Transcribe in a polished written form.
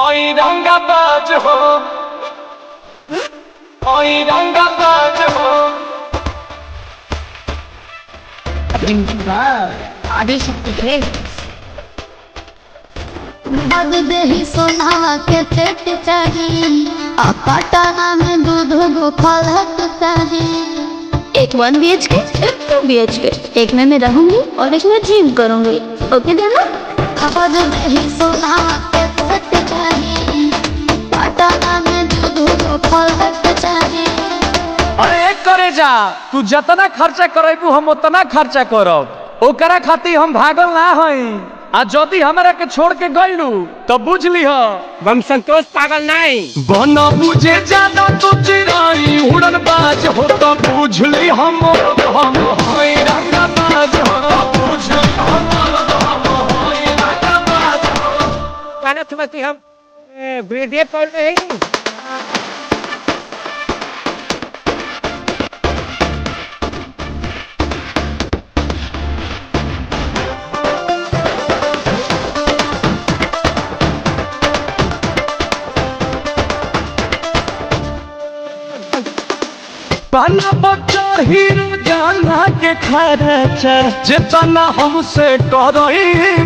ओई रंगाबाज हो, ओई रंगाबाज हो। आगे शक्ति है। अब दही सोना के पेट चाहिए, पटाना में दूध गो फलक चाहिए। एक 1 BHK, एक 2 BHK, एक में मैं रहूंगी और एक में जिम करूंगी। ओके देना। अब दही सोना के पेट चाहिए, पटाना में दूध गो फलक चाहिए। अरे एक करे जा, तू जितना खर्चा करेबू हम उतना खर्चा करब। ओकरा खातिर हम भागल ना हई। आ जदि हमरा के छोड़ के गइलू तो बुझ लीह हम संतोष पागल नहीं। बना बुझे ज्यादा तो चिराई उड़न बाज हो तो बुझ ली हम होई रंगाबाज हो, बुझ ली हम होई रंगाबाज हो। मानो समझती हम वीडियो कॉल नहीं। पाला बच्चा हीरो जाना के खर्चा जितना हमसे करई